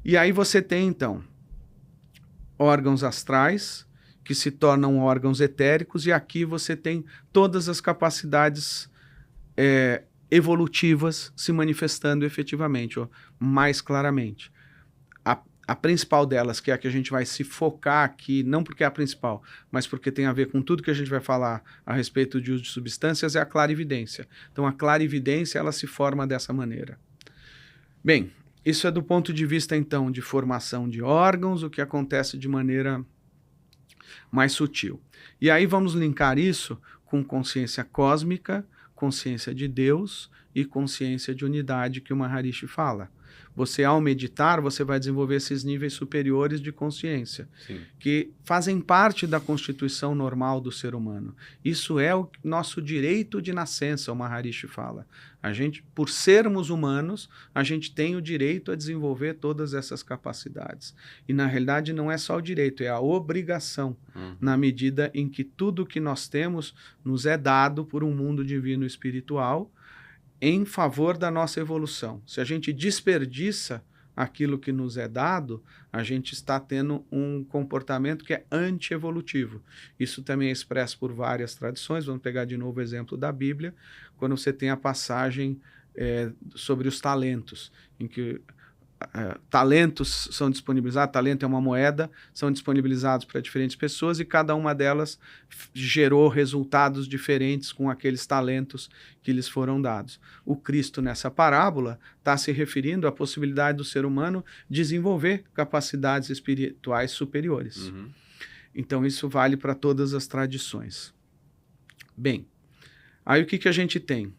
E aí você tem, então, órgãos astrais, que se tornam órgãos etéricos, e aqui você tem todas as capacidades evolutivas se manifestando efetivamente, ó, mais claramente. A principal delas, que é a que a gente vai se focar aqui, não porque é a principal, mas porque tem a ver com tudo que a gente vai falar a respeito de uso de substâncias, é a clarividência. Então, a clarividência, ela se forma dessa maneira. Bem, isso é do ponto de vista, então, de formação de órgãos, o que acontece de maneira mais sutil. E aí vamos linkar isso com consciência cósmica, consciência de Deus e consciência de unidade que o Maharishi fala. Você, ao meditar, você vai desenvolver esses níveis superiores de consciência, Sim. que fazem parte da constituição normal do ser humano. Isso é o nosso direito de nascença, o Maharishi fala. A gente, por sermos humanos, a gente tem o direito a desenvolver todas essas capacidades. E, na realidade, não é só o direito, é a obrigação, na medida em que tudo que nós temos nos é dado por um mundo divino espiritual, em favor da nossa evolução. Se a gente desperdiça aquilo que nos é dado, a gente está tendo um comportamento que é anti-evolutivo. Isso também é expresso por várias tradições. Vamos pegar de novo o exemplo da Bíblia, quando você tem a passagem sobre os talentos, em que talentos são disponibilizados, talento é uma moeda, são disponibilizados para diferentes pessoas e cada uma delas gerou resultados diferentes com aqueles talentos que lhes foram dados. O Cristo, nessa parábola, está se referindo à possibilidade do ser humano desenvolver capacidades espirituais superiores. Então, isso vale para todas as tradições. Bem, aí o que a gente tem?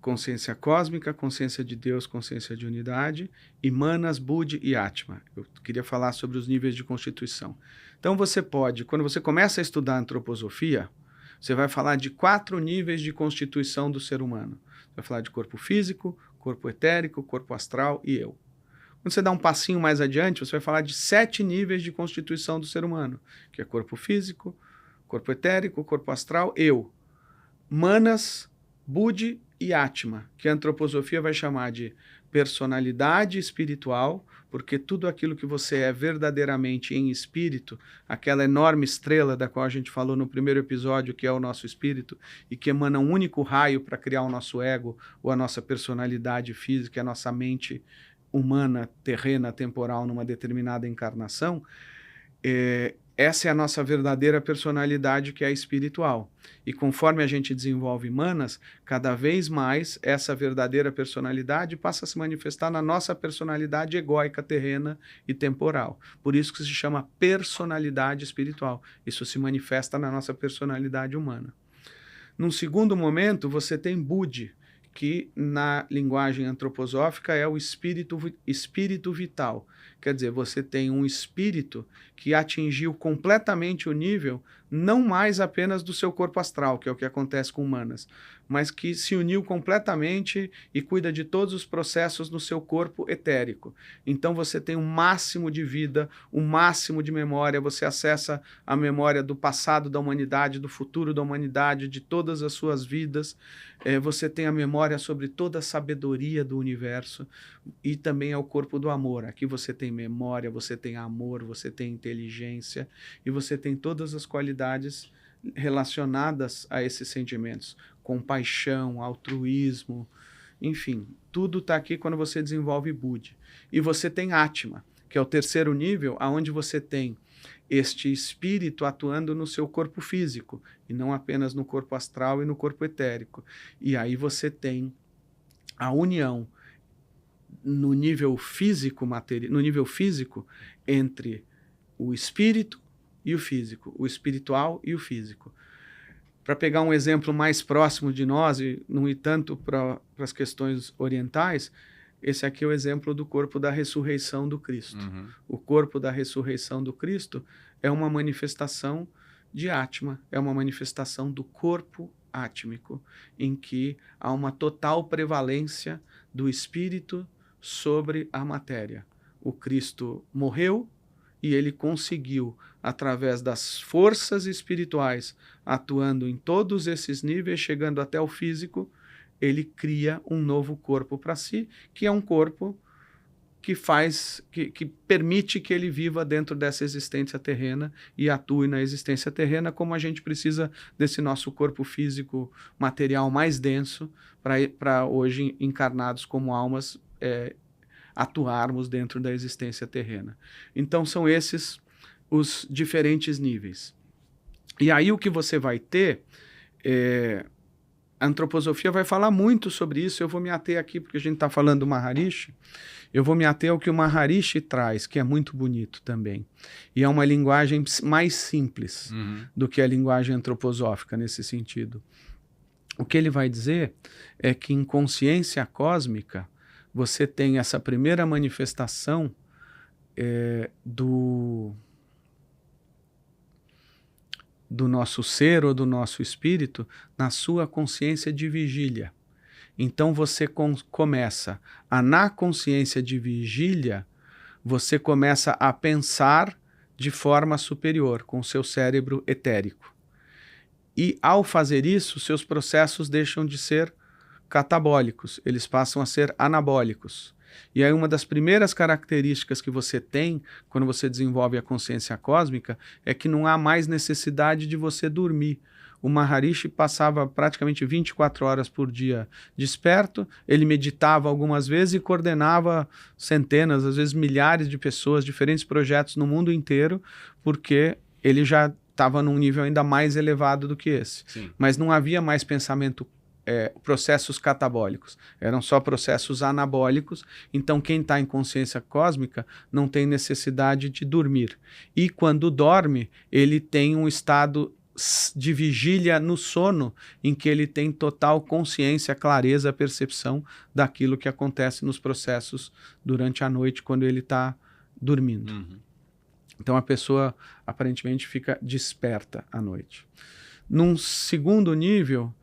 Consciência cósmica, consciência de Deus, consciência de unidade, e Manas, Buddhi e Atma. Eu queria falar sobre os níveis de constituição. Então você pode, quando você começa a estudar antroposofia, você vai falar de 4 níveis de constituição do ser humano. Você vai falar de corpo físico, corpo etérico, corpo astral e eu. Quando você dá um passinho mais adiante, você vai falar de 7 níveis de constituição do ser humano, que é corpo físico, corpo etérico, corpo astral, eu. Manas, Buddhi e Atma, que a antroposofia vai chamar de personalidade espiritual, porque tudo aquilo que você é verdadeiramente em espírito, aquela enorme estrela da qual a gente falou no primeiro episódio, que é o nosso espírito, e que emana um único raio para criar o nosso ego, ou a nossa personalidade física, a nossa mente humana, terrena, temporal, numa determinada encarnação, essa é a nossa verdadeira personalidade, que é a espiritual. E conforme a gente desenvolve manas, cada vez mais essa verdadeira personalidade passa a se manifestar na nossa personalidade egóica, terrena e temporal. Por isso que se chama personalidade espiritual. Isso se manifesta na nossa personalidade humana. Num segundo momento, você tem Buddhi, que na linguagem antroposófica é o espírito vital. Quer dizer, você tem um espírito que atingiu completamente o nível, não mais apenas do seu corpo astral, que é o que acontece com humanas, mas que se uniu completamente e cuida de todos os processos no seu corpo etérico. Então você tem um máximo de vida, um máximo de memória, você acessa a memória do passado da humanidade, do futuro da humanidade, de todas as suas vidas. Você tem a memória sobre toda a sabedoria do universo, e também é o corpo do amor. Aqui você tem memória, você tem amor, você tem inteligência, e você tem todas as qualidades relacionadas a esses sentimentos. Compaixão, altruísmo, enfim, tudo está aqui quando você desenvolve Buddhi. E você tem Atma, que é o terceiro nível, onde você tem este espírito atuando no seu corpo físico, e não apenas no corpo astral e no corpo etérico. E aí você tem a união no nível físico, no nível físico, entre o espírito e o físico, o espiritual e o físico. Para pegar um exemplo mais próximo de nós, e não ir tanto para as questões orientais, esse aqui é o exemplo do corpo da ressurreição do Cristo. O corpo da ressurreição do Cristo é uma manifestação de Atma, é uma manifestação do corpo átmico, em que há uma total prevalência do espírito sobre a matéria. O Cristo morreu e ele conseguiu, através das forças espirituais, atuando em todos esses níveis, chegando até o físico, ele cria um novo corpo para si, que é um corpo que permite que ele viva dentro dessa existência terrena e atue na existência terrena, como a gente precisa desse nosso corpo físico material mais denso para hoje, encarnados como almas, atuarmos dentro da existência terrena. Então são esses os diferentes níveis. E aí o que você vai ter, a antroposofia vai falar muito sobre isso. Eu vou me ater aqui, porque a gente está falando do Maharishi, eu vou me ater ao que o Maharishi traz, que é muito bonito também. E é uma linguagem mais simples do que a linguagem antroposófica nesse sentido. O que ele vai dizer é que em consciência cósmica você tem essa primeira manifestação do nosso ser ou do nosso espírito na sua consciência de vigília. Então você começa na consciência de vigília, você começa a pensar de forma superior, com o seu cérebro etérico. E ao fazer isso, seus processos deixam de ser catabólicos, eles passam a ser anabólicos. E aí uma das primeiras características que você tem quando você desenvolve a consciência cósmica é que não há mais necessidade de você dormir. O Maharishi passava praticamente 24 horas por dia desperto, ele meditava algumas vezes e coordenava centenas, às vezes milhares de pessoas, diferentes projetos no mundo inteiro, porque ele já estava num nível ainda mais elevado do que esse. Sim. Mas não havia mais pensamento, processos catabólicos, eram só processos anabólicos. Então quem está em consciência cósmica não tem necessidade de dormir. E quando dorme, ele tem um estado de vigília no sono, em que ele tem total consciência, clareza, percepção daquilo que acontece nos processos durante a noite, quando ele está dormindo. Então a pessoa aparentemente fica desperta à noite. Num segundo nível,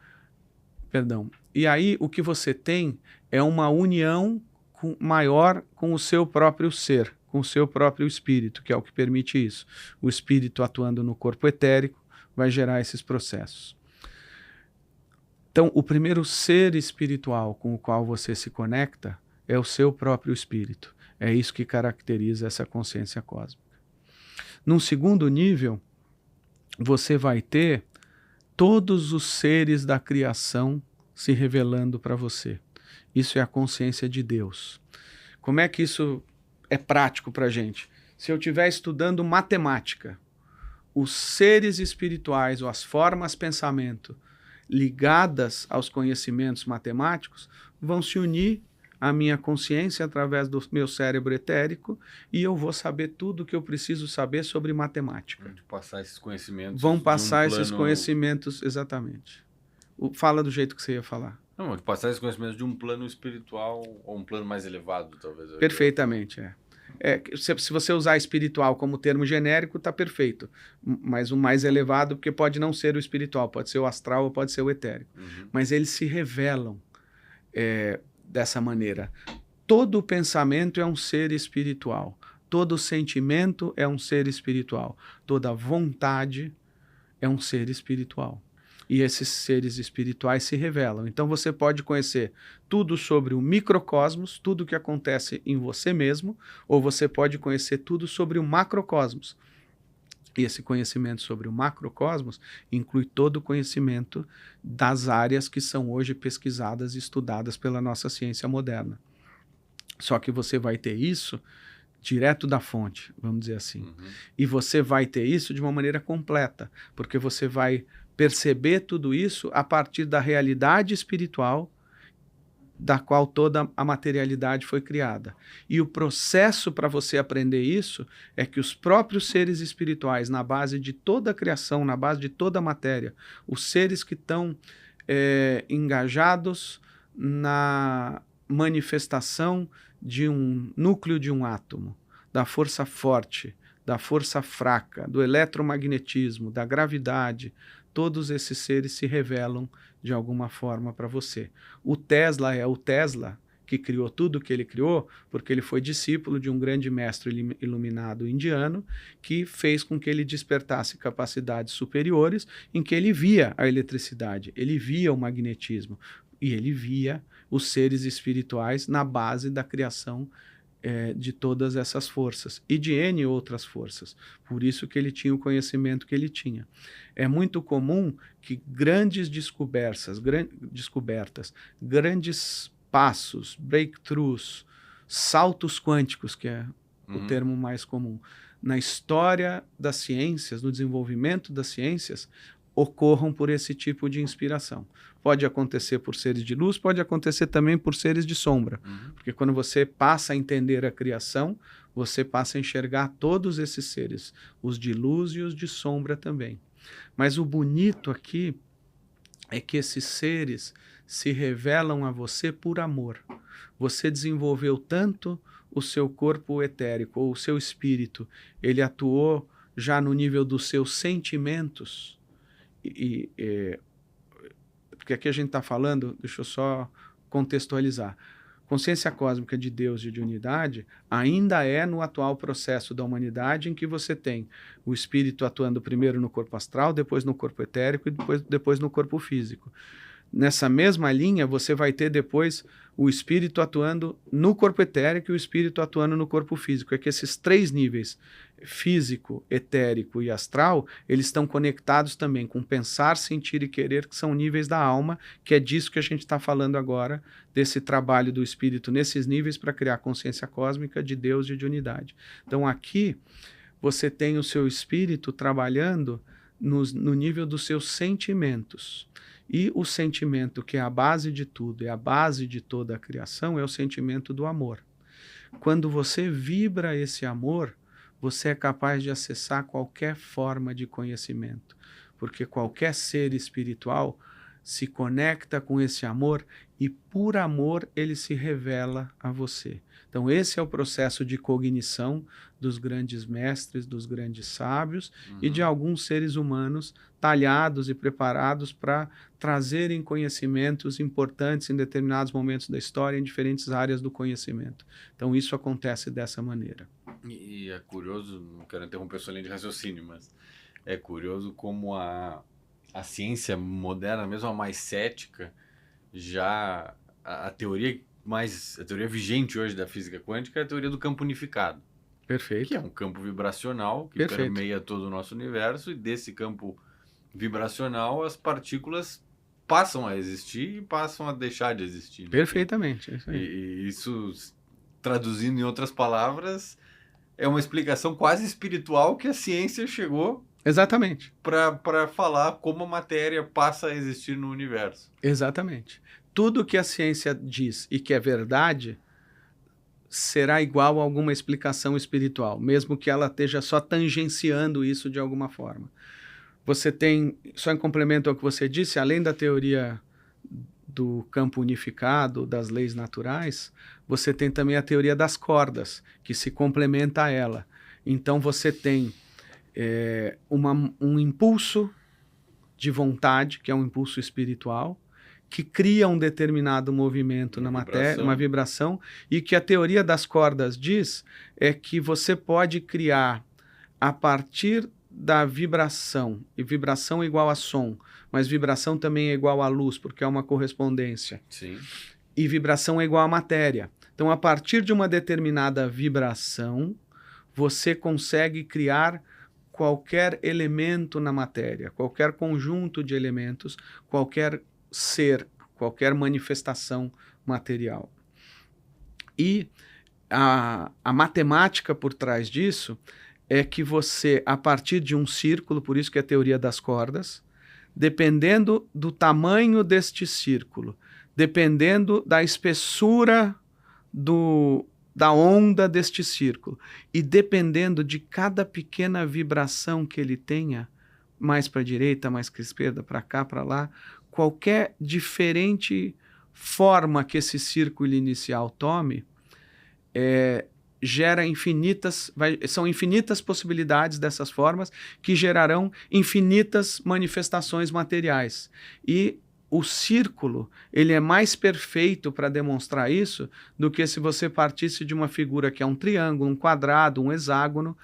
e aí o que você tem é uma união maior com o seu próprio ser, com o seu próprio espírito, que é o que permite isso. O espírito atuando no corpo etérico vai gerar esses processos. Então, o primeiro ser espiritual com o qual você se conecta é o seu próprio espírito. É isso que caracteriza essa consciência cósmica. Num segundo nível, você vai ter todos os seres da criação se revelando para você. Isso é a consciência de Deus. Como é que isso é prático para a gente? Se eu estiver estudando matemática, os seres espirituais ou as formas pensamento ligadas aos conhecimentos matemáticos vão se unir à minha consciência através do meu cérebro etérico, e eu vou saber tudo o que eu preciso saber sobre matemática. Passar esses conhecimentos. Vão passar esses conhecimentos, exatamente. Fala do jeito que você ia falar. Não, de passar esses conhecimentos de um plano espiritual ou um plano mais elevado, talvez. Perfeitamente, se você usar espiritual como termo genérico, está perfeito. Mas o mais elevado, porque pode não ser o espiritual, pode ser o astral ou pode ser o etérico. Mas eles se revelam dessa maneira. Todo pensamento é um ser espiritual. Todo sentimento é um ser espiritual. Toda vontade é um ser espiritual. E esses seres espirituais se revelam. Então você pode conhecer tudo sobre o microcosmos, tudo o que acontece em você mesmo, ou você pode conhecer tudo sobre o macrocosmos. E esse conhecimento sobre o macrocosmos inclui todo o conhecimento das áreas que são hoje pesquisadas e estudadas pela nossa ciência moderna. Só que você vai ter isso direto da fonte, vamos dizer assim. E você vai ter isso de uma maneira completa, porque você vai perceber tudo isso a partir da realidade espiritual da qual toda a materialidade foi criada. E o processo para você aprender isso é que os próprios seres espirituais, na base de toda a criação, na base de toda a matéria, os seres que estão engajados na manifestação de um núcleo de um átomo, da força forte, da força fraca, do eletromagnetismo, da gravidade, todos esses seres se revelam de alguma forma para você. O Tesla é o Tesla que criou tudo o que ele criou, porque ele foi discípulo de um grande mestre iluminado indiano que fez com que ele despertasse capacidades superiores em que ele via a eletricidade, ele via o magnetismo. E ele via os seres espirituais na base da criação de todas essas forças e de N outras forças. Por isso que ele tinha o conhecimento que ele tinha. É muito comum que grandes descobertas, grandes passos, breakthroughs, saltos quânticos, que é o termo mais comum, na história das ciências, no desenvolvimento das ciências, ocorram por esse tipo de inspiração. Pode acontecer por seres de luz, pode acontecer também por seres de sombra. Porque quando você passa a entender a criação, você passa a enxergar todos esses seres, os de luz e os de sombra também. Mas o bonito aqui é que esses seres se revelam a você por amor. Você desenvolveu tanto o seu corpo etérico, ou o seu espírito, ele atuou já no nível dos seus sentimentos. Porque aqui a gente está falando, deixa eu só contextualizar. Consciência cósmica de Deus e de unidade ainda é no atual processo da humanidade em que você tem o espírito atuando primeiro no corpo astral, depois no corpo etérico e depois no corpo físico. Nessa mesma linha, você vai ter depois o espírito atuando no corpo etérico e o espírito atuando no corpo físico. É que esses três níveis, físico, etérico e astral, eles estão conectados também com pensar, sentir e querer, que são níveis da alma, que é disso que a gente está falando agora, desse trabalho do espírito nesses níveis para criar consciência cósmica de Deus e de unidade. Então aqui você tem o seu espírito trabalhando no nível dos seus sentimentos. E o sentimento que é a base de tudo, é a base de toda a criação, é o sentimento do amor. Quando você vibra esse amor, você é capaz de acessar qualquer forma de conhecimento, porque qualquer ser espiritual se conecta com esse amor e por amor ele se revela a você. Então esse é o processo de cognição dos grandes mestres, dos grandes sábios e de alguns seres humanos talhados e preparados para trazerem conhecimentos importantes em determinados momentos da história, em diferentes áreas do conhecimento. Então isso acontece dessa maneira. E é curioso, não quero interromper sua linha de raciocínio, mas é curioso como a ciência moderna, mesmo a mais cética, já a teoria vigente hoje da física quântica é a teoria do campo unificado. Perfeito. Que é um campo vibracional que permeia todo o nosso universo, e desse campo vibracional as partículas passam a existir e passam a deixar de existir. Perfeitamente. É isso aí. E isso, traduzindo em outras palavras, é uma explicação quase espiritual que a ciência chegou. Exatamente. Para falar como a matéria passa a existir no universo. Exatamente. Tudo que a ciência diz e que é verdade será igual a alguma explicação espiritual, mesmo que ela esteja só tangenciando isso de alguma forma. Você tem, só em complemento ao que você disse, além da teoria do campo unificado, das leis naturais, você tem também a teoria das cordas, que se complementa a ela. Então você tem um impulso de vontade, que é um impulso espiritual, que cria um determinado movimento na matéria, uma vibração, e que a teoria das cordas diz é que você pode criar a partir da vibração, e vibração é igual a som, mas vibração também é igual a luz, porque é uma correspondência. Sim. E vibração é igual a matéria. Então, a partir de uma determinada vibração, você consegue criar qualquer elemento na matéria, qualquer conjunto de elementos, qualquer ser, qualquer manifestação material. E a matemática por trás disso é que você, a partir de um círculo, por isso que é a teoria das cordas, dependendo do tamanho deste círculo, dependendo da espessura da onda deste círculo, e dependendo de cada pequena vibração que ele tenha, mais para a direita, mais para a esquerda, para cá, para lá, qualquer diferente forma que esse círculo inicial tome, gera são infinitas possibilidades dessas formas que gerarão infinitas manifestações materiais. E o círculo, ele é mais perfeito para demonstrar isso do que se você partisse de uma figura que é um triângulo, um quadrado, um hexágono.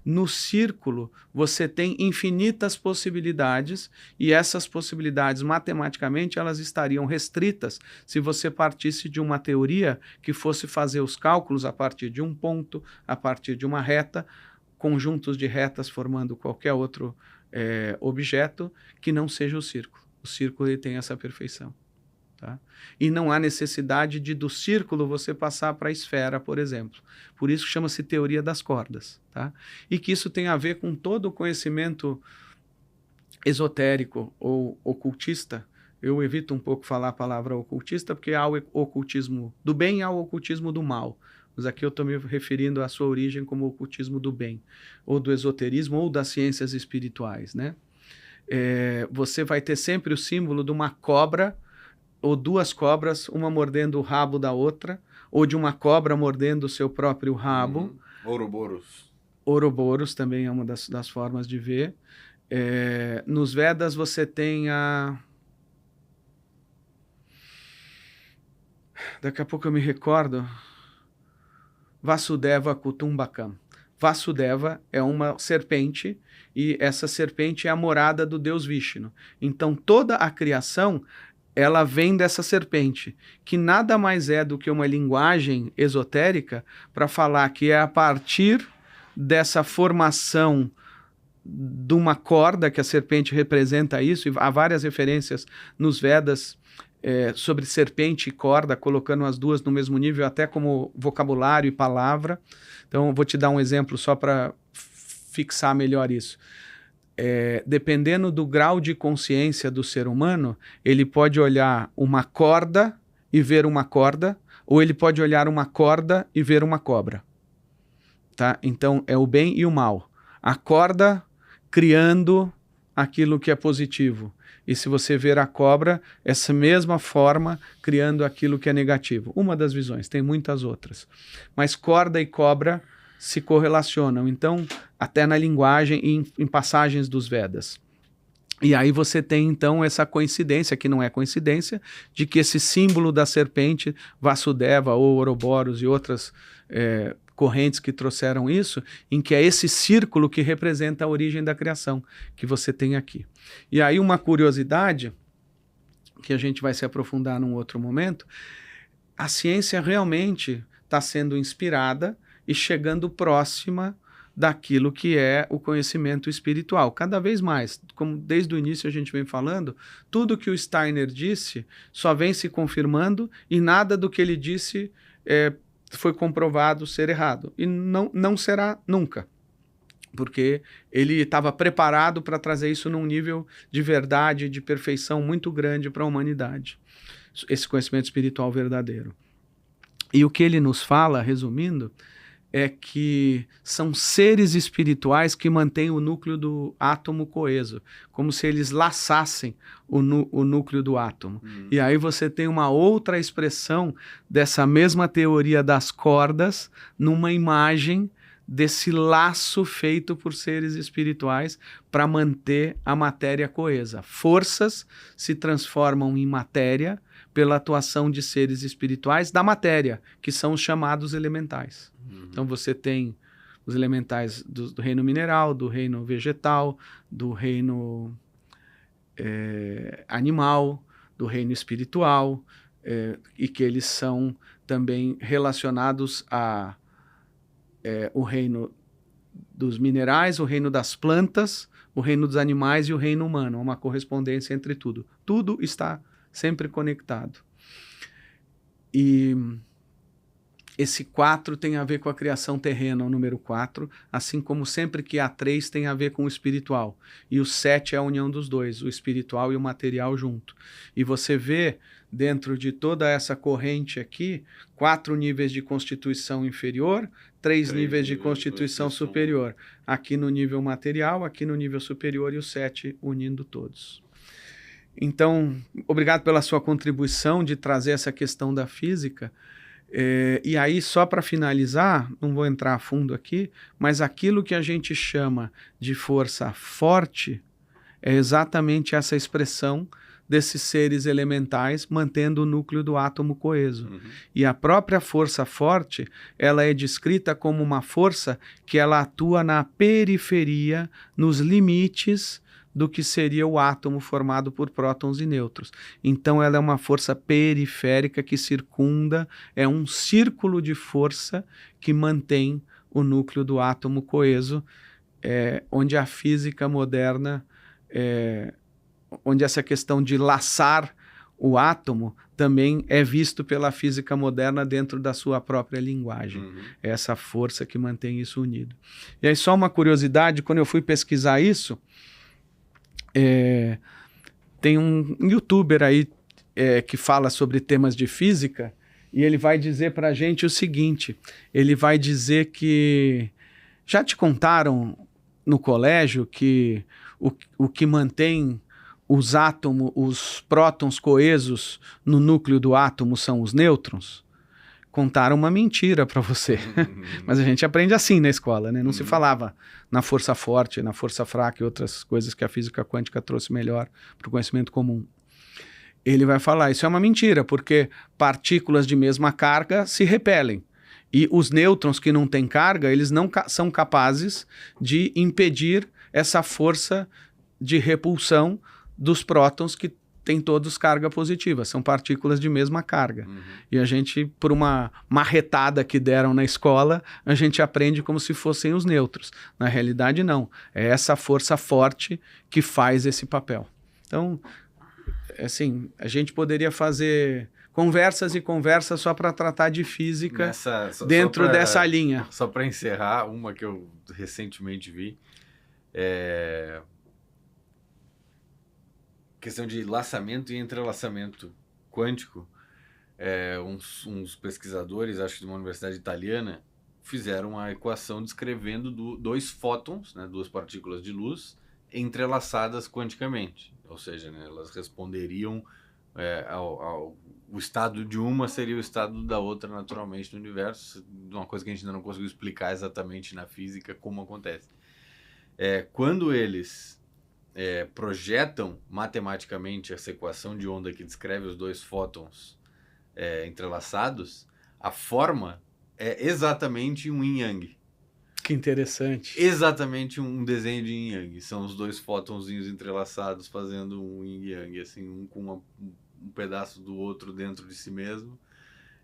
No círculo, você tem infinitas possibilidades e essas possibilidades, matematicamente, elas estariam restritas se você partisse de uma teoria que fosse fazer os cálculos a partir de um ponto, a partir de uma reta, conjuntos de retas formando qualquer outro objeto que não seja o círculo. O círculo ele tem essa perfeição. Tá? E não há necessidade de do círculo você passar para a esfera, por exemplo. Por isso chama-se teoria das cordas. Tá? E que isso tem a ver com todo o conhecimento esotérico ou ocultista. Eu evito um pouco falar a palavra ocultista, porque há o ocultismo do bem e há o ocultismo do mal. Mas aqui eu estou me referindo à sua origem como ocultismo do bem, ou do esoterismo, ou das ciências espirituais. Né? Você vai ter sempre o símbolo de uma cobra, ou duas cobras, uma mordendo o rabo da outra, ou de uma cobra mordendo o seu próprio rabo. Ouroboros. Ouroboros também é uma das formas de ver. Nos Vedas você tem a... Daqui a pouco eu me recordo. Vasudeva Kutumbakam. Vasudeva é uma serpente e essa serpente é a morada do Deus Vishnu. Então toda a criação ela vem dessa serpente, que nada mais é do que uma linguagem esotérica para falar que é a partir dessa formação de uma corda, que a serpente representa isso, e há várias referências nos Vedas sobre serpente e corda, colocando as duas no mesmo nível, até como vocabulário e palavra. Então, eu vou te dar um exemplo só para fixar melhor isso. Dependendo do grau de consciência do ser humano, ele pode olhar uma corda e ver uma corda, ou ele pode olhar uma corda e ver uma cobra. Tá? Então, é o bem e o mal. A corda criando aquilo que é positivo. E se você ver a cobra, essa mesma forma criando aquilo que é negativo. Uma das visões, tem muitas outras. Mas corda e cobra se correlacionam, então, até na linguagem e em passagens dos Vedas. E aí você tem, então, essa coincidência, que não é coincidência, de que esse símbolo da serpente, Vasudeva ou Ouroboros e outras correntes que trouxeram isso, em que é esse círculo que representa a origem da criação, que você tem aqui. E aí uma curiosidade, que a gente vai se aprofundar num outro momento, a ciência realmente está sendo inspirada e chegando próxima daquilo que é o conhecimento espiritual. Cada vez mais, como desde o início a gente vem falando, tudo que o Steiner disse só vem se confirmando e nada do que ele disse foi comprovado ser errado. E não será nunca, porque ele estava preparado para trazer isso num nível de verdade, de perfeição muito grande para a humanidade. Esse conhecimento espiritual verdadeiro. E o que ele nos fala, resumindo, é que são seres espirituais que mantêm o núcleo do átomo coeso, como se eles laçassem o núcleo do átomo. E aí você tem uma outra expressão dessa mesma teoria das cordas numa imagem desse laço feito por seres espirituais para manter a matéria coesa. Forças se transformam em matéria pela atuação de seres espirituais da matéria, que são os chamados elementais. Então você tem os elementais do reino mineral, do reino vegetal, do reino animal, do reino espiritual, e que eles são também relacionados a o reino dos minerais, o reino das plantas, o reino dos animais e o reino humano. Uma correspondência entre tudo. Tudo está sempre conectado. E esse 4 tem a ver com a criação terrena, o número 4, assim como sempre que há 3 tem a ver com o espiritual. E o 7 é a união dos dois, o espiritual e o material junto. E você vê, dentro de toda essa corrente aqui, 4 níveis de constituição inferior, 3 níveis de constituição superior. Aqui no nível material, aqui no nível superior e o 7 unindo todos. Então, obrigado pela sua contribuição de trazer essa questão da física. E aí, só para finalizar, não vou entrar a fundo aqui, mas aquilo que a gente chama de força forte é exatamente essa expressão desses seres elementais, mantendo o núcleo do átomo coeso. Uhum. E a própria força forte, ela é descrita como uma força que ela atua na periferia, nos limites do que seria o átomo formado por prótons e nêutrons. Então ela é uma força periférica que circunda, é um círculo de força que mantém o núcleo do átomo coeso, onde a física moderna, onde essa questão de laçar o átomo também é visto pela física moderna dentro da sua própria linguagem. Uhum. É essa força que mantém isso unido. E aí só uma curiosidade, quando eu fui pesquisar isso, tem um youtuber aí que fala sobre temas de física, e ele vai dizer para a gente o seguinte, ele vai dizer que já te contaram no colégio que o que mantém os átomos, os prótons coesos no núcleo do átomo são os nêutrons? Contaram uma mentira para você. Mas a gente aprende assim na escola, né? Não se falava na força forte, na força fraca e outras coisas que a física quântica trouxe melhor para o conhecimento comum. Ele vai falar, isso é uma mentira, porque partículas de mesma carga se repelem. E os nêutrons que não têm carga, eles não são capazes de impedir essa força de repulsão dos prótons que têm todos carga positiva. São partículas de mesma carga. Uhum. E a gente, por uma marretada que deram na escola, a gente aprende como se fossem os nêutrons. Na realidade, não. É essa força forte que faz esse papel. Então, assim, a gente poderia fazer conversas e conversas só para tratar de física dentro dessa linha. Só para encerrar, uma que eu recentemente vi, questão de laçamento e entrelaçamento quântico. Uns pesquisadores, acho que de uma universidade italiana, fizeram uma equação descrevendo dois fótons, né, duas partículas de luz, entrelaçadas quanticamente. Ou seja, né, elas responderiam o estado de uma seria o estado da outra naturalmente no universo, uma coisa que a gente ainda não conseguiu explicar exatamente na física como acontece. Quando eles projetam matematicamente essa equação de onda que descreve os dois fótons entrelaçados, a forma é exatamente um yin-yang. Que interessante. Exatamente um desenho de yin-yang. São os dois fótonzinhos entrelaçados fazendo um yin-yang, assim, um com um pedaço do outro dentro de si mesmo.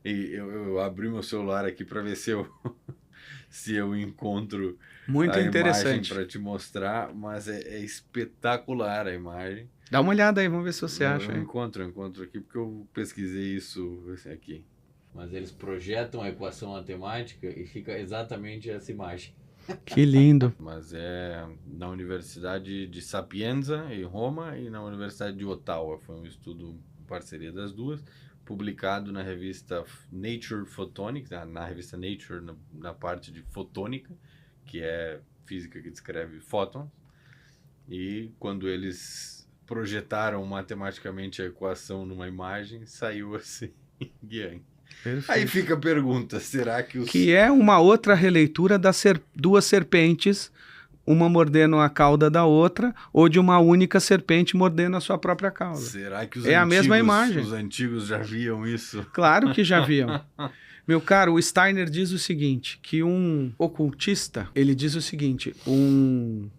E eu abri meu celular aqui para ver se eu encontro muito a interessante imagem para te mostrar, mas é espetacular a imagem. Dá uma olhada aí, vamos ver se você acha. Eu encontro aqui porque eu pesquisei isso aqui. Mas eles projetam a equação matemática e fica exatamente essa imagem. Que lindo. Mas é na Universidade de Sapienza, em Roma, e na Universidade de Ottawa. Foi um estudo em parceria das duas, publicado na revista Nature Photonics, na revista Nature, na parte de fotônica, que é física que descreve fótons. E quando eles projetaram matematicamente a equação numa imagem, saiu assim, Yang. Perfeito. Aí fica a pergunta, será que Que é uma outra releitura das duas serpentes, uma mordendo a cauda da outra, ou de uma única serpente mordendo a sua própria cauda. Será que a mesma imagem. Os antigos já viam isso? Claro que já viam. Meu caro, o Steiner diz o seguinte, que um ocultista, ele diz o seguinte, um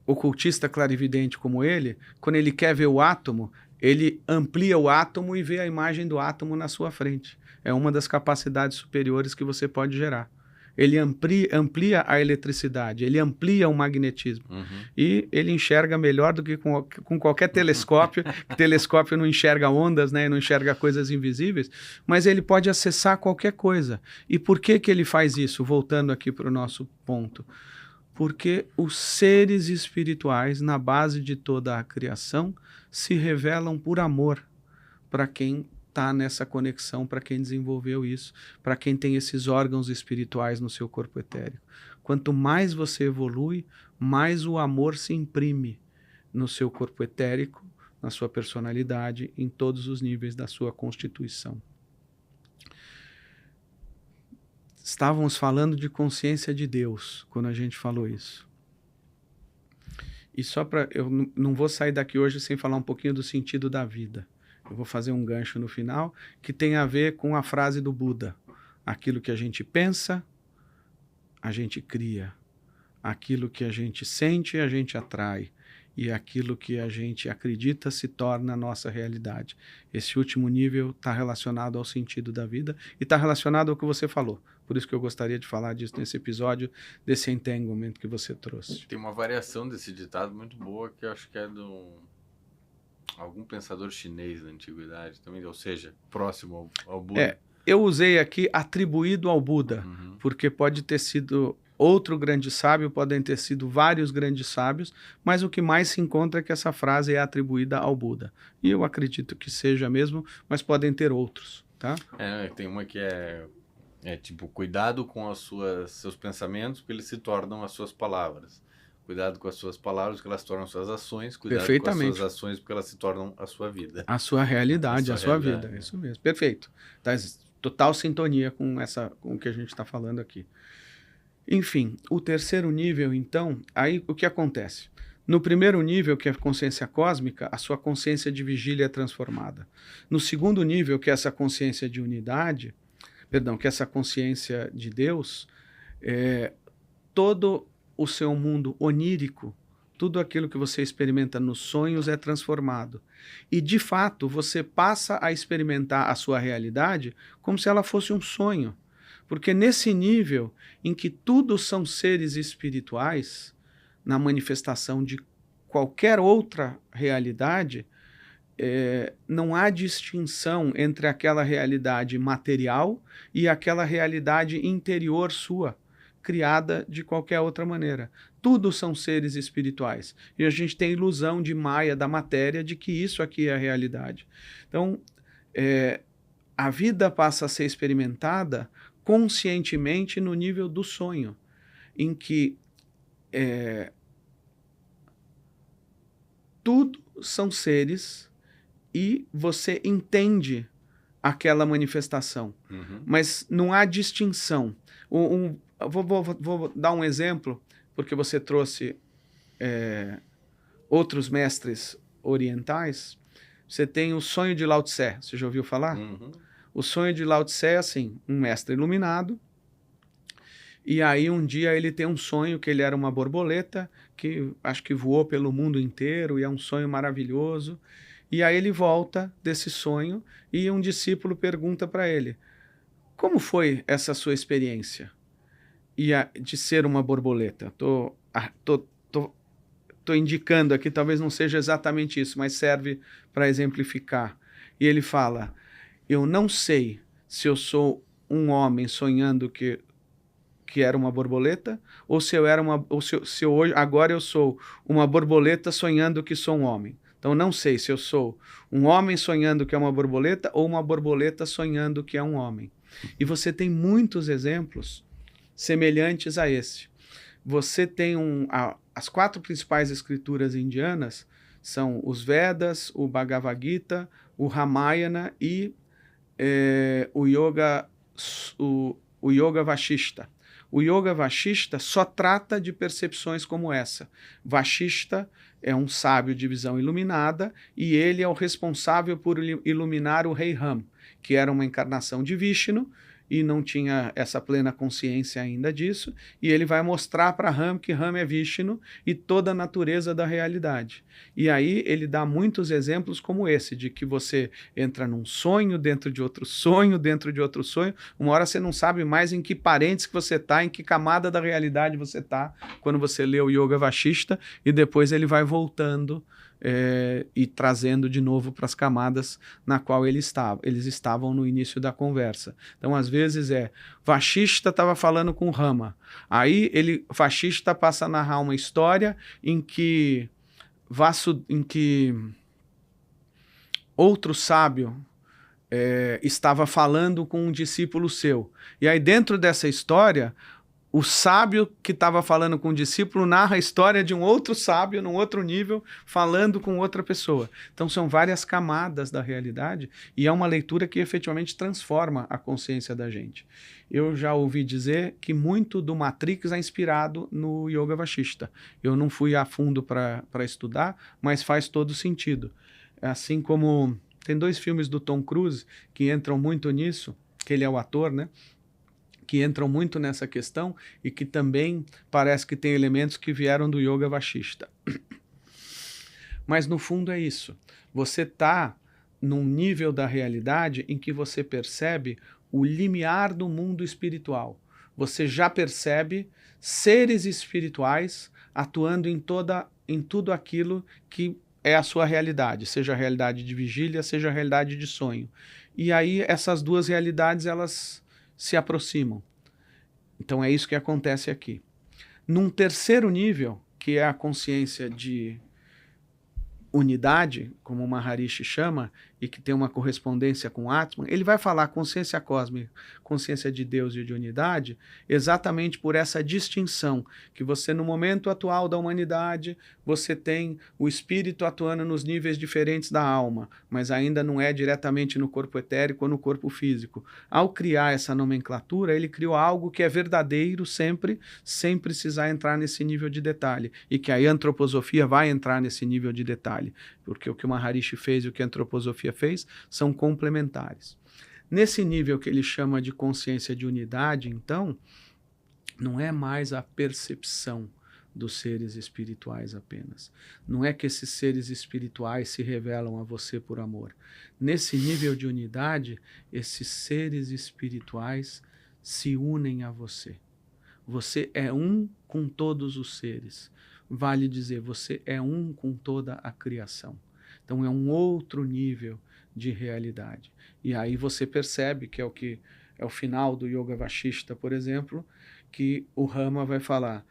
ocultista clarividente como ele, quando ele quer ver o átomo, ele amplia o átomo e vê a imagem do átomo na sua frente. É uma das capacidades superiores que você pode gerar. Ele amplia a eletricidade, ele amplia o magnetismo. Uhum. E ele enxerga melhor do que com qualquer telescópio. Telescópio não enxerga ondas, né? Não enxerga coisas invisíveis, mas ele pode acessar qualquer coisa. E por que ele faz isso? Voltando aqui para o nosso ponto. Porque os seres espirituais, na base de toda a criação, se revelam por amor para quem está nessa conexão, para quem desenvolveu isso, para quem tem esses órgãos espirituais no seu corpo etérico. Quanto mais você evolui, mais o amor se imprime no seu corpo etérico, na sua personalidade, em todos os níveis da sua constituição. Estávamos falando de consciência de Deus quando a gente falou isso. E só para... Eu não vou sair daqui hoje sem falar um pouquinho do sentido da vida. Eu vou fazer um gancho no final que tem a ver com a frase do Buda. Aquilo que a gente pensa, a gente cria. Aquilo que a gente sente, a gente atrai. E aquilo que a gente acredita se torna a nossa realidade. Esse último nível está relacionado ao sentido da vida e está relacionado ao que você falou. Por isso que eu gostaria de falar disso nesse episódio, desse entanglement que você trouxe. Tem uma variação desse ditado muito boa que eu acho que é algum pensador chinês da antiguidade também, ou seja, próximo ao Buda. Eu usei aqui atribuído ao Buda, porque pode ter sido outro grande sábio, podem ter sido vários grandes sábios, mas o que mais se encontra é que essa frase é atribuída ao Buda. E eu acredito que seja mesmo, mas podem ter outros, tá? Tem uma que é tipo, cuidado com seus pensamentos, porque eles se tornam as suas palavras. Cuidado com as suas palavras, porque elas se tornam as suas ações. Cuidado com as suas ações, porque elas se tornam a sua vida. A sua realidade, a sua vida. É isso mesmo. Perfeito. Tá, total sintonia com o que a gente está falando aqui. Enfim, o terceiro nível, então, aí o que acontece? No primeiro nível, que é a consciência cósmica, a sua consciência de vigília é transformada. No segundo nível, que é essa consciência de unidade, que é essa consciência de Deus, todo o seu mundo onírico, tudo aquilo que você experimenta nos sonhos é transformado. E, de fato, você passa a experimentar a sua realidade como se ela fosse um sonho. Porque nesse nível em que tudo são seres espirituais, na manifestação de qualquer outra realidade, não há distinção entre aquela realidade material e aquela realidade interior sua, criada de qualquer outra maneira. Tudo são seres espirituais. E a gente tem a ilusão de Maia, da matéria, de que isso aqui é a realidade. Então, a vida passa a ser experimentada conscientemente no nível do sonho, em que tudo são seres e você entende aquela manifestação, mas não há distinção. Vou dar um exemplo, porque você trouxe outros mestres orientais. Você tem o sonho de Lao Tse, você já ouviu falar? O sonho de Lao Tse é assim, um mestre iluminado, e aí um dia ele tem um sonho que ele era uma borboleta, que acho que voou pelo mundo inteiro, e é um sonho maravilhoso. E aí ele volta desse sonho e um discípulo pergunta para ele, como foi essa sua experiência de ser uma borboleta? Tô indicando aqui, talvez não seja exatamente isso, mas serve para exemplificar. E ele fala, eu não sei se eu sou um homem sonhando que era uma borboleta, ou se eu era agora eu sou uma borboleta sonhando que sou um homem. Então não sei se eu sou um homem sonhando que é uma borboleta ou uma borboleta sonhando que é um homem. E você tem muitos exemplos semelhantes a esse. Você tem as 4 principais escrituras indianas são os Vedas, o Bhagavad Gita, o Ramayana e o Yoga Vashishta. O Yoga Vashishta só trata de percepções como essa. Vashishta é um sábio de visão iluminada e ele é o responsável por iluminar o rei Ram, que era uma encarnação de Vishnu e não tinha essa plena consciência ainda disso, e ele vai mostrar para Ram que Ram é Vishnu e toda a natureza da realidade. E aí ele dá muitos exemplos como esse, de que você entra num sonho, dentro de outro sonho, dentro de outro sonho, uma hora você não sabe mais em que parênteses que você está, em que camada da realidade você está, quando você lê o Yoga Vashishta, e depois ele vai voltando e trazendo de novo para as camadas na qual eles estavam no início da conversa. Então, às vezes Vashishta estava falando com Rama. Aí Vashishta passa a narrar uma história em que outro sábio estava falando com um discípulo seu. E aí, dentro dessa história, o sábio que estava falando com o discípulo narra a história de um outro sábio, num outro nível, falando com outra pessoa. Então são várias camadas da realidade e é uma leitura que efetivamente transforma a consciência da gente. Eu já ouvi dizer que muito do Matrix é inspirado no Yoga Vashishta. Eu não fui a fundo para estudar, mas faz todo sentido. Assim como tem 2 filmes do Tom Cruise que entram muito nisso, que ele é o ator, né? Que entram muito nessa questão e que também parece que tem elementos que vieram do Yoga Vashishta. Mas no fundo é isso. Você está num nível da realidade em que você percebe o limiar do mundo espiritual. Você já percebe seres espirituais atuando em tudo aquilo que é a sua realidade, seja a realidade de vigília, seja a realidade de sonho. E aí essas 2 realidades, elas se aproximam. Então é isso que acontece aqui. Num terceiro nível, que é a consciência de unidade, como o Maharishi chama, e que tem uma correspondência com Atman, ele vai falar consciência cósmica, consciência de Deus e de unidade, exatamente por essa distinção, que você no momento atual da humanidade, você tem o espírito atuando nos níveis diferentes da alma, mas ainda não é diretamente no corpo etérico ou no corpo físico. Ao criar essa nomenclatura, ele criou algo que é verdadeiro sempre, sem precisar entrar nesse nível de detalhe, e que a antroposofia vai entrar nesse nível de detalhe, porque o que o Maharishi fez e o que a antroposofia fez são complementares. Nesse nível que ele chama de consciência de unidade, então, não é mais a percepção dos seres espirituais apenas. Não é que esses seres espirituais se revelam a você por amor. Nesse nível de unidade, esses seres espirituais se unem a você. Você é um com todos os seres. Vale dizer, você é um com toda a criação. Então é um outro nível de realidade. E aí você percebe que é o final do Yoga Vashishta, por exemplo, que o Rama vai falar: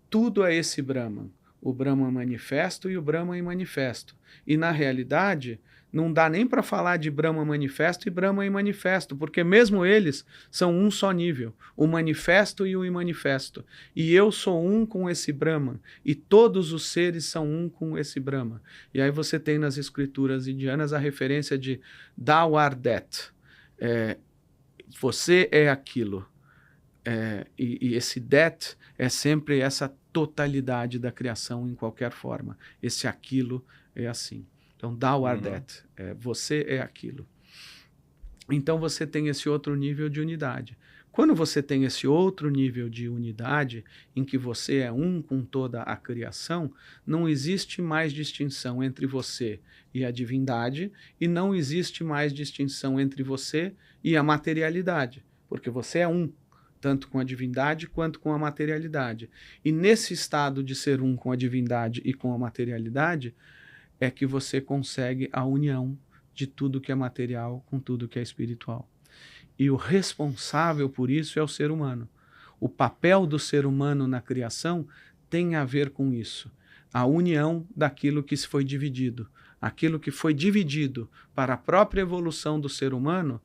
tudo é esse Brahman, o Brahman manifesto e o Brahman imanifesto. E na realidade, não dá nem para falar de Brahman manifesto e Brahman imanifesto, porque mesmo eles são um só nível, o manifesto e o imanifesto. E eu sou um com esse Brahman, e todos os seres são um com esse Brahman. E aí você tem nas escrituras indianas a referência de Thou art that. Você é aquilo. E esse that é sempre essa totalidade da criação em qualquer forma. Esse aquilo é assim. Então, thou art that. Você é aquilo. Então, você tem esse outro nível de unidade. Quando você tem esse outro nível de unidade, em que você é um com toda a criação, não existe mais distinção entre você e a divindade, e não existe mais distinção entre você e a materialidade, porque você é um, tanto com a divindade quanto com a materialidade. E nesse estado de ser um com a divindade e com a materialidade, é que você consegue a união de tudo que é material com tudo que é espiritual. E o responsável por isso é o ser humano. O papel do ser humano na criação tem a ver com isso. A união daquilo que se foi dividido. Aquilo que foi dividido para a própria evolução do ser humano,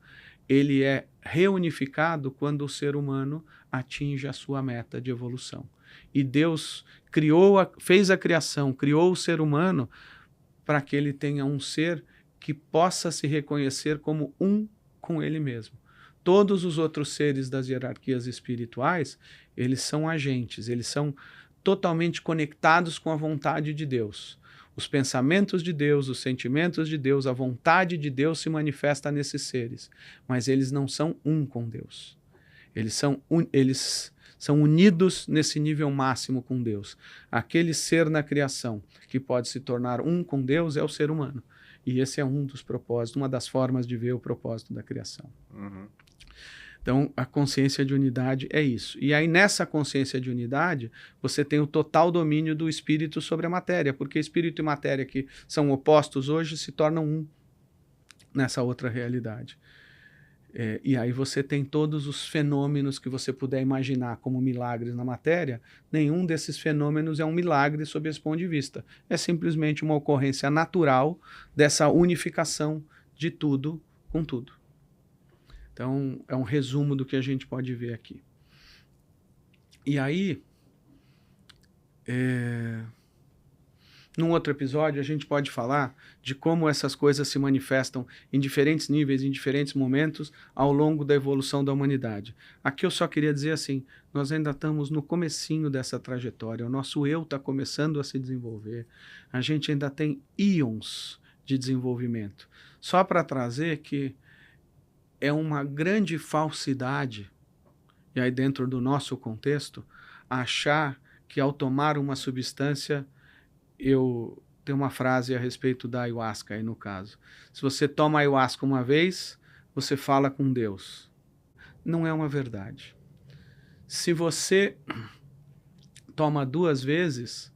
ele é reunificado quando o ser humano atinge a sua meta de evolução. E Deus fez a criação, criou o ser humano para que ele tenha um ser que possa se reconhecer como um com ele mesmo. Todos os outros seres das hierarquias espirituais, eles são agentes, eles são totalmente conectados com a vontade de Deus. Os pensamentos de Deus, os sentimentos de Deus, a vontade de Deus se manifesta nesses seres, mas eles não são um com Deus. Eles são unidos nesse nível máximo com Deus. Aquele ser na criação que pode se tornar um com Deus é o ser humano. E esse é um dos propósitos, uma das formas de ver o propósito da criação. Uhum. Então, a consciência de unidade é isso. E aí, nessa consciência de unidade, você tem o total domínio do espírito sobre a matéria, porque espírito e matéria, que são opostos hoje, se tornam um nessa outra realidade. E aí você tem todos os fenômenos que você puder imaginar como milagres na matéria. Nenhum desses fenômenos é um milagre sob esse ponto de vista. É simplesmente uma ocorrência natural dessa unificação de tudo com tudo. Então, é um resumo do que a gente pode ver aqui. E aí, num outro episódio, a gente pode falar de como essas coisas se manifestam em diferentes níveis, em diferentes momentos, ao longo da evolução da humanidade. Aqui eu só queria dizer assim, nós ainda estamos no comecinho dessa trajetória, o nosso eu está começando a se desenvolver, a gente ainda tem íons de desenvolvimento. Só para trazer que é uma grande falsidade, e aí dentro do nosso contexto, achar que ao tomar uma substância, eu tenho uma frase a respeito da ayahuasca aí no caso. Se você toma ayahuasca uma vez, você fala com Deus. Não é uma verdade. Se você toma 2 vezes,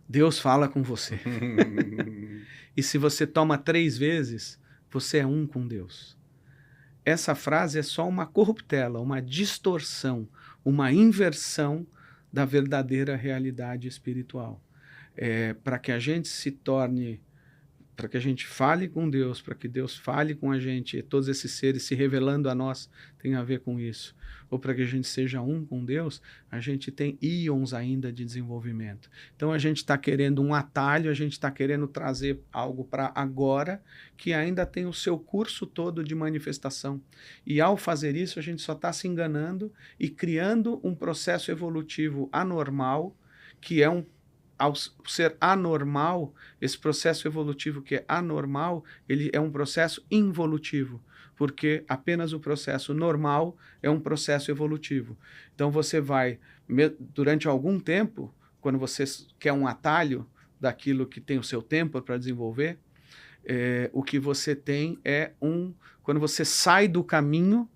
Deus fala com você. E se você toma 3 vezes, você é um com Deus. Essa frase é só uma corruptela, uma distorção, uma inversão da verdadeira realidade espiritual. Para que a gente se torne, para que a gente fale com Deus, para que Deus fale com a gente, e todos esses seres se revelando a nós tem a ver com isso, ou para que a gente seja um com Deus, a gente tem íons ainda de desenvolvimento. Então a gente está querendo um atalho, a gente está querendo trazer algo para agora, que ainda tem o seu curso todo de manifestação. E ao fazer isso, a gente só está se enganando e criando um processo evolutivo anormal, que é ao ser anormal, esse processo evolutivo que é anormal, ele é um processo involutivo, porque apenas o processo normal é um processo evolutivo. Então você vai, durante algum tempo, quando você quer um atalho daquilo que tem o seu tempo para desenvolver, o que você tem quando você sai do caminho,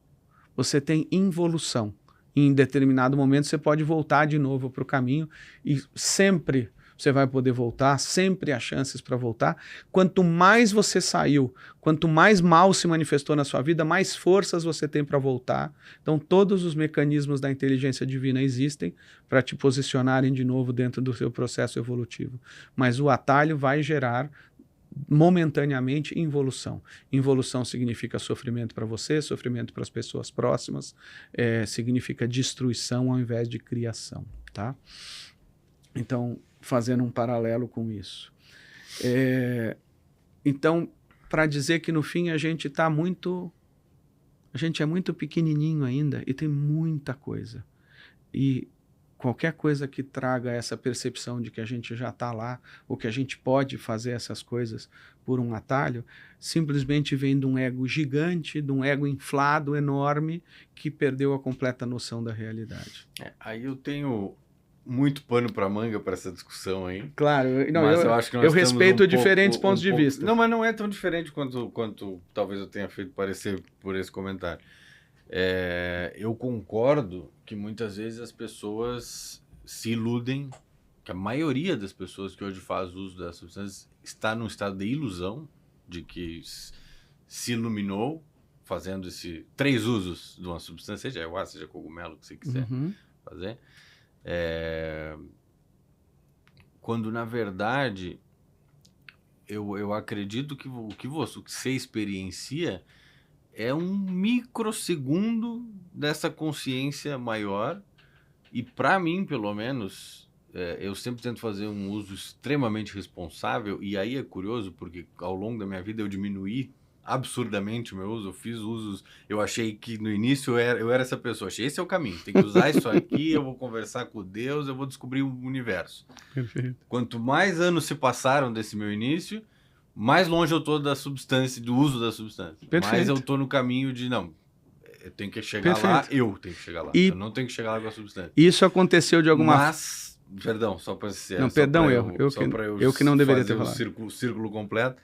você tem involução. Em determinado momento você pode voltar de novo para o caminho e sempre você vai poder voltar, sempre há chances para voltar. Quanto mais você saiu, quanto mais mal se manifestou na sua vida, mais forças você tem para voltar. Então todos os mecanismos da inteligência divina existem para te posicionarem de novo dentro do seu processo evolutivo. Mas o atalho vai gerar momentaneamente involução. Involução significa sofrimento para você, sofrimento para as pessoas próximas, significa destruição ao invés de criação, tá? Então, fazendo um paralelo com isso. Então, para dizer que no fim a gente é muito pequenininho ainda e tem muita coisa. E qualquer coisa que traga essa percepção de que a gente já está lá, ou que a gente pode fazer essas coisas por um atalho, simplesmente vem de um ego gigante, de um ego inflado, enorme, que perdeu a completa noção da realidade. Aí eu tenho muito pano para manga para essa discussão aí. Claro, mas eu acho que eu respeito diferentes pontos de vista. Não, mas não é tão diferente quanto talvez eu tenha feito parecer por esse comentário. Eu concordo que muitas vezes as pessoas se iludem, que a maioria das pessoas que hoje faz uso das substâncias está num estado de ilusão, de que se iluminou fazendo 3 usos de uma substância, seja ayahuasca, seja cogumelo, que você quiser fazer. Quando na verdade eu acredito que o que você experiencia é um microsegundo dessa consciência maior, e para mim, pelo menos, eu sempre tento fazer um uso extremamente responsável, e aí é curioso porque ao longo da minha vida eu diminuí absurdamente o meu uso, eu fiz usos, eu achei que no início eu era essa pessoa, achei esse é o caminho, tem que usar isso aqui, eu vou conversar com Deus, eu vou descobrir o universo. Perfeito. Quanto mais anos se passaram desse meu início, mais longe eu tô da substância, do uso da substância. Perfeito. Mais eu tô no caminho de, não, eu tenho que chegar lá, eu tenho que chegar lá. Eu não tenho que chegar lá com a substância. Isso aconteceu de alguma forma. Mas, perdão, só para ser... Não, perdão, eu que não deveria ter falado. O círculo completo.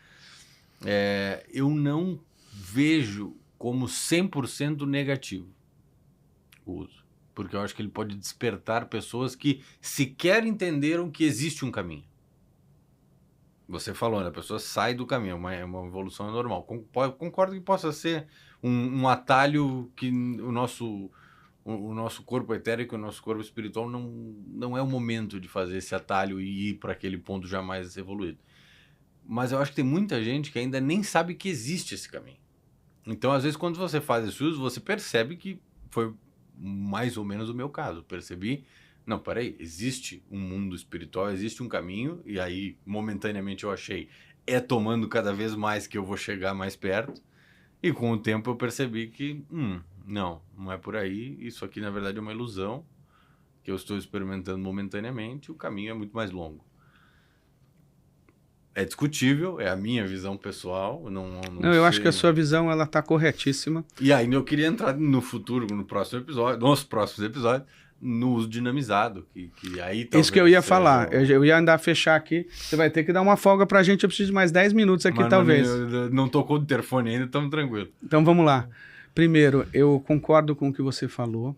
Eu não vejo como 100% negativo o uso. Porque eu acho que ele pode despertar pessoas que sequer entenderam que existe um caminho. Você falou, né? A pessoa sai do caminho, é uma evolução normal. Concordo que possa ser um atalho que o nosso corpo etérico, o nosso corpo espiritual não é o momento de fazer esse atalho e ir para aquele ponto jamais evoluído. Mas eu acho que tem muita gente que ainda nem sabe que existe esse caminho. Então, às vezes, quando você faz esse uso, você percebe que foi mais ou menos o meu caso. Percebi, não, peraí, existe um mundo espiritual, existe um caminho, e aí, momentaneamente, eu achei, é tomando cada vez mais que eu vou chegar mais perto, e com o tempo eu percebi que, não é por aí, isso aqui, na verdade, é uma ilusão, que eu estou experimentando momentaneamente, o caminho é muito mais longo. É discutível, é a minha visão pessoal. Não, eu acho que a sua visão ela está corretíssima. E aí eu queria entrar no futuro, nos próximos episódios, no uso dinamizado. Que aí isso que eu ia falar. Eu ia andar a fechar aqui. Você vai ter que dar uma folga pra gente. Eu preciso de mais 10 minutos aqui, talvez. Não tocou o interfone ainda, estamos tranquilos. Então vamos lá. Primeiro, eu concordo com o que você falou.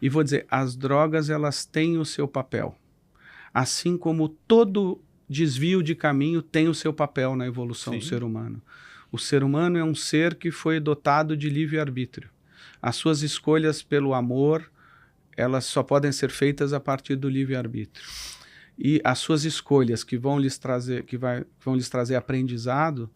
E vou dizer, as drogas elas têm o seu papel. Assim como todo desvio de caminho tem o seu papel na evolução do ser humano. O ser humano é um ser que foi dotado de livre-arbítrio. As suas escolhas pelo amor, elas só podem ser feitas a partir do livre-arbítrio. E as suas escolhas que vão lhes trazer aprendizado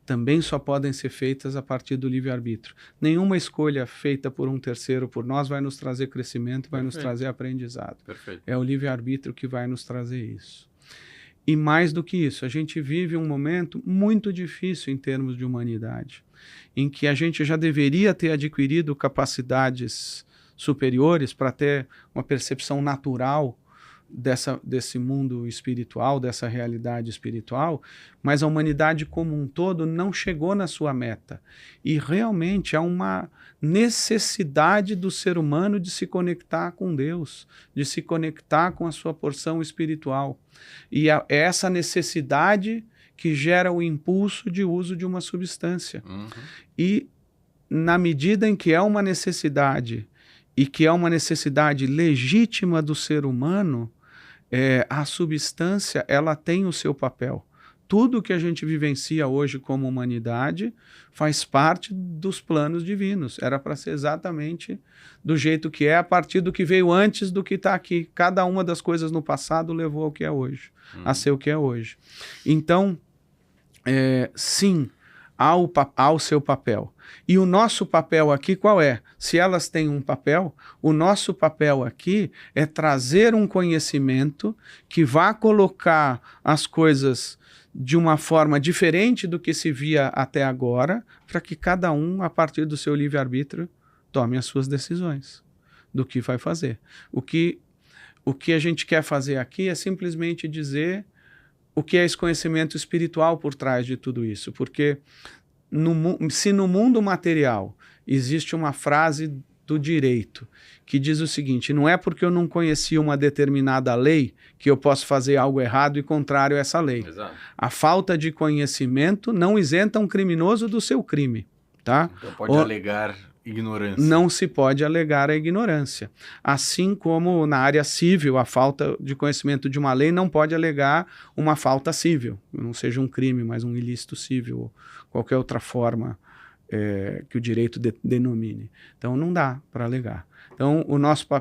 também só podem ser feitas a partir do livre-arbítrio. Nenhuma escolha feita por um terceiro, por nós, vai nos trazer crescimento, vai nos trazer aprendizado. Perfeito. É o livre-arbítrio que vai nos trazer isso. E mais do que isso, a gente vive um momento muito difícil em termos de humanidade, em que a gente já deveria ter adquirido capacidades superiores para ter uma percepção natural desse mundo espiritual, dessa realidade espiritual, mas a humanidade como um todo não chegou na sua meta. E realmente há uma necessidade do ser humano de se conectar com Deus, de se conectar com a sua porção espiritual. E é essa necessidade que gera o impulso de uso de uma substância. E na medida em que é uma necessidade, e que é uma necessidade legítima do ser humano, a substância ela tem o seu papel. Tudo que a gente vivencia hoje como humanidade faz parte dos planos divinos. Era para ser exatamente do jeito que é, a partir do que veio antes do que está aqui. Cada uma das coisas no passado levou ao que é hoje, a ser o que é hoje. Então, sim, há o seu papel. E o nosso papel aqui qual é? Se elas têm um papel, o nosso papel aqui é trazer um conhecimento que vá colocar as coisas de uma forma diferente do que se via até agora, para que cada um, a partir do seu livre-arbítrio, tome as suas decisões do que vai fazer. O que a gente quer fazer aqui é simplesmente dizer o que é esse conhecimento espiritual por trás de tudo isso, porque se no mundo material existe uma frase do direito que diz o seguinte: não é porque eu não conhecia uma determinada lei que eu posso fazer algo errado e contrário a essa lei. Exato. A falta de conhecimento não isenta um criminoso do seu crime. Tá? Então pode alegar ignorância. Não se pode alegar a ignorância. Assim como na área civil, a falta de conhecimento de uma lei não pode alegar uma falta civil, não seja um crime, mas um ilícito civil, ou qualquer outra forma que o direito denomine. Então não dá para alegar. Então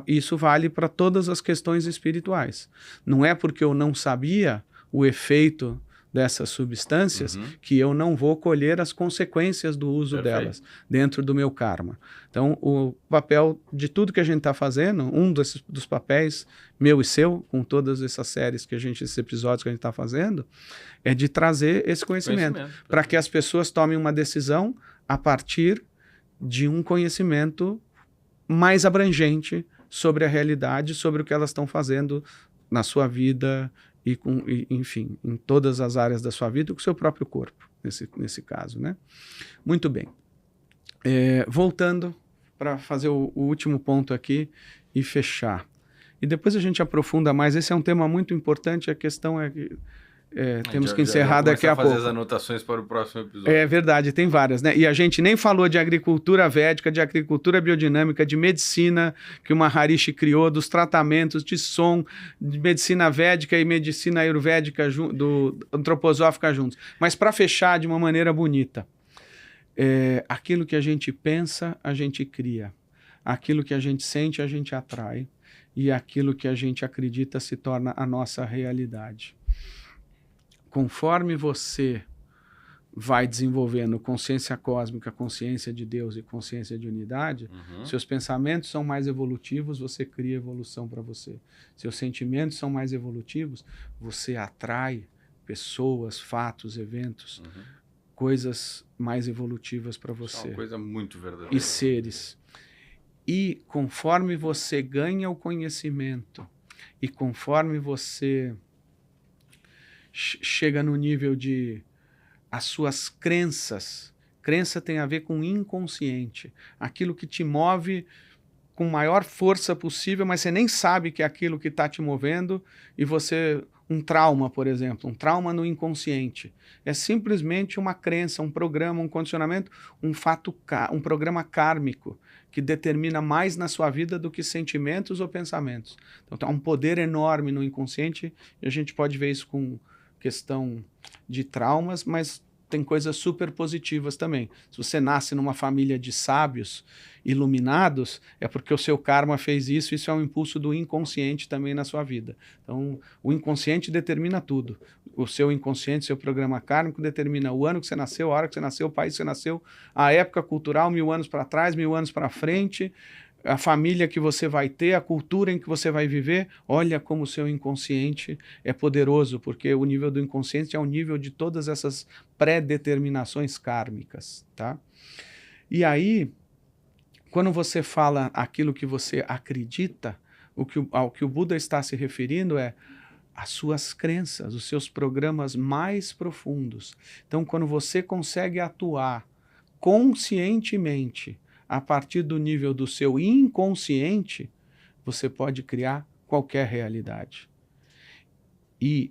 isso vale para todas as questões espirituais. Não é porque eu não sabia o efeito dessas substâncias que eu não vou colher as consequências do uso delas dentro do meu karma. Então, o papel de tudo que a gente está fazendo, dos papéis meu e seu, com todas essas séries esses episódios que a gente está fazendo, é de trazer esse conhecimento para que as pessoas tomem uma decisão a partir de um conhecimento mais abrangente sobre a realidade, sobre o que elas estão fazendo na sua vida, enfim, em todas as áreas da sua vida, com o seu próprio corpo, nesse caso, né? Muito bem. Voltando para fazer o último ponto aqui e fechar. E depois a gente aprofunda mais. Esse é um tema muito importante, a questão é que temos que encerrar daqui a pouco. Fazer as anotações para o próximo episódio. É verdade, tem várias, né? E a gente nem falou de agricultura védica, de agricultura biodinâmica, de medicina que o Maharishi criou, dos tratamentos de som, de medicina védica e medicina ayurvédica antroposófica juntos. Mas para fechar de uma maneira bonita, aquilo que a gente pensa, a gente cria. Aquilo que a gente sente, a gente atrai. E aquilo que a gente acredita se torna a nossa realidade. Conforme você vai desenvolvendo consciência cósmica, consciência de Deus e consciência de unidade, seus pensamentos são mais evolutivos, você cria evolução para você. Seus sentimentos são mais evolutivos, você atrai pessoas, fatos, eventos, coisas mais evolutivas para você. É uma coisa muito verdadeira. E seres. E conforme você ganha o conhecimento e conforme você chega no nível de as suas crenças, crença tem a ver com inconsciente, aquilo que te move com maior força possível, mas você nem sabe que é aquilo que está te movendo, e você, um trauma, por exemplo, um trauma no inconsciente, é simplesmente uma crença, um programa, um condicionamento, um programa kármico, que determina mais na sua vida do que sentimentos ou pensamentos. Então, há um poder enorme no inconsciente, e a gente pode ver isso com questão de traumas, mas tem coisas super positivas também. Se você nasce numa família de sábios, iluminados, é porque o seu karma fez isso, isso é um impulso do inconsciente também na sua vida. Então, o inconsciente determina tudo. O seu inconsciente, seu programa kármico determina o ano que você nasceu, a hora que você nasceu, o país que você nasceu, a época cultural, 1000 anos para trás, 1000 anos para frente, a família que você vai ter, a cultura em que você vai viver. Olha como o seu inconsciente é poderoso, porque o nível do inconsciente é o nível de todas essas pré-determinações kármicas, tá? E aí, quando você fala aquilo que você acredita, ao que o Buda está se referindo é as suas crenças, os seus programas mais profundos. Então, quando você consegue atuar conscientemente a partir do nível do seu inconsciente, você pode criar qualquer realidade. E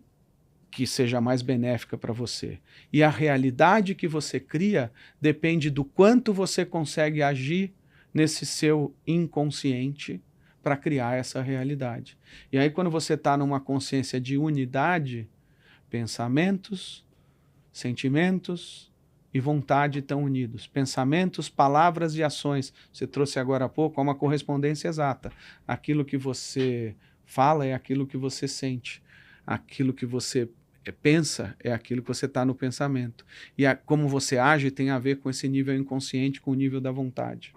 que seja mais benéfica para você. E a realidade que você cria depende do quanto você consegue agir nesse seu inconsciente para criar essa realidade. E aí, quando você está numa consciência de unidade, pensamentos, sentimentos e vontade estão unidos. Pensamentos, palavras e ações. Você trouxe agora há pouco uma correspondência exata. Aquilo que você fala é aquilo que você sente. Aquilo que você pensa é aquilo que você está no pensamento. E como você age tem a ver com esse nível inconsciente, com o nível da vontade.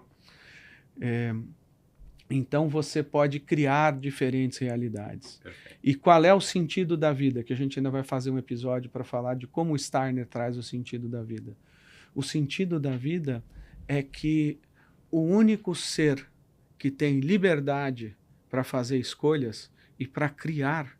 Então você pode criar diferentes realidades. Perfeito. E qual é o sentido da vida? Que a gente ainda vai fazer um episódio para falar de como o Steiner traz o sentido da vida. O sentido da vida é que o único ser que tem liberdade para fazer escolhas e para criar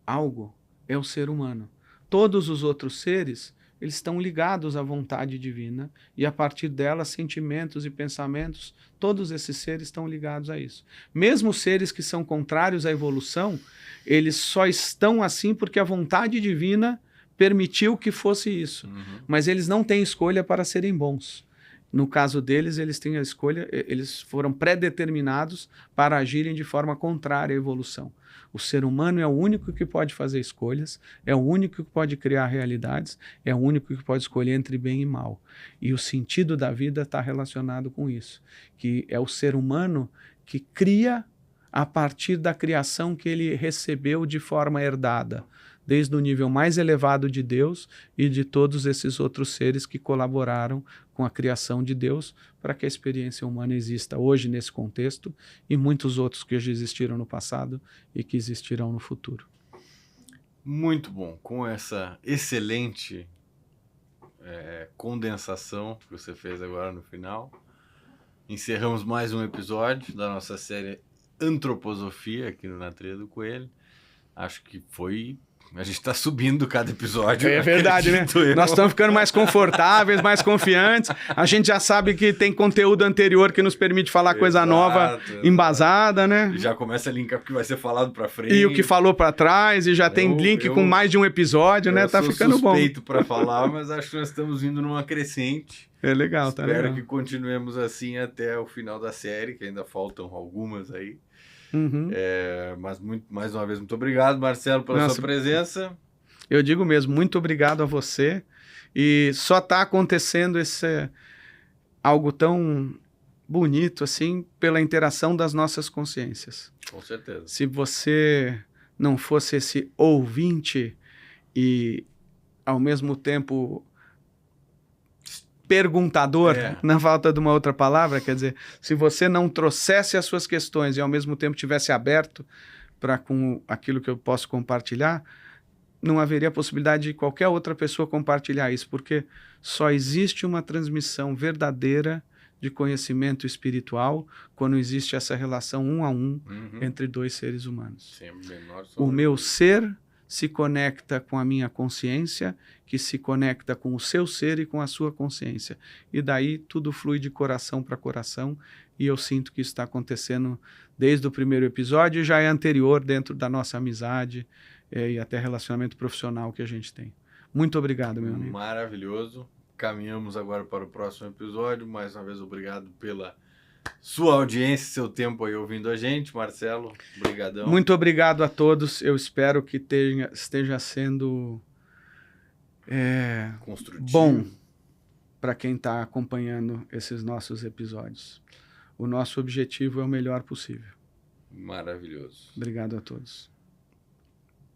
algo é o ser humano. Todos os outros seres, eles estão ligados à vontade divina e a partir dela sentimentos e pensamentos, todos esses seres estão ligados a isso. Mesmo os seres que são contrários à evolução, eles só estão assim porque a vontade divina permitiu que fosse isso. Mas eles não têm escolha para serem bons. No caso deles, eles têm a escolha, eles foram pré-determinados para agirem de forma contrária à evolução. O ser humano é o único que pode fazer escolhas, é o único que pode criar realidades, é o único que pode escolher entre bem e mal. E o sentido da vida está relacionado com isso, que é o ser humano que cria a partir da criação que ele recebeu de forma herdada, desde o nível mais elevado de Deus e de todos esses outros seres que colaboraram com a criação de Deus para que a experiência humana exista hoje nesse contexto e muitos outros que já existiram no passado e que existirão no futuro. Muito bom. Com essa excelente condensação que você fez agora no final, encerramos mais um episódio da nossa série Antroposofia aqui no Na Trilha do Coelho. Acho que foi... A gente está subindo cada episódio. É verdade, né? Nós estamos ficando mais confortáveis, mais confiantes. A gente já sabe que tem conteúdo anterior que nos permite falar coisa nova, embasada, né? Já começa a linkar porque vai ser falado para frente. E o que falou para trás, e já tem link com mais de um episódio, né? Tá ficando bom. Eu sou suspeito para falar, mas acho que nós estamos indo numa crescente. É legal, tá legal. Espero que continuemos assim até o final da série, que ainda faltam algumas aí. Mas mais uma vez, muito obrigado, Marcelo, pela sua presença. Eu digo mesmo, muito obrigado a você. E só está acontecendo algo tão bonito assim pela interação das nossas consciências. Com certeza. Se você não fosse esse ouvinte e ao mesmo tempo perguntador, É. na falta de uma outra palavra, quer dizer, se você não trouxesse as suas questões e ao mesmo tempo tivesse aberto para com aquilo que eu posso compartilhar, não haveria possibilidade de qualquer outra pessoa compartilhar isso, porque só existe uma transmissão verdadeira de conhecimento espiritual quando existe essa relação 1 a 1 entre dois seres humanos. Sem a menor O sombra meu de dúvida. ser se conecta com a minha consciência, que se conecta com o seu ser e com a sua consciência. E daí tudo flui de coração para coração, e eu sinto que isso está acontecendo desde o primeiro episódio e já é anterior dentro da nossa amizade e até relacionamento profissional que a gente tem. Muito obrigado, meu amigo. Maravilhoso. Caminhamos agora para o próximo episódio. Mais uma vez, obrigado pela sua audiência, seu tempo aí ouvindo a gente. Marcelo, brigadão. Muito obrigado a todos. Eu espero que esteja sendo construtivo. bom para quem está acompanhando esses nossos episódios. O nosso objetivo é o melhor possível. Maravilhoso. Obrigado a todos.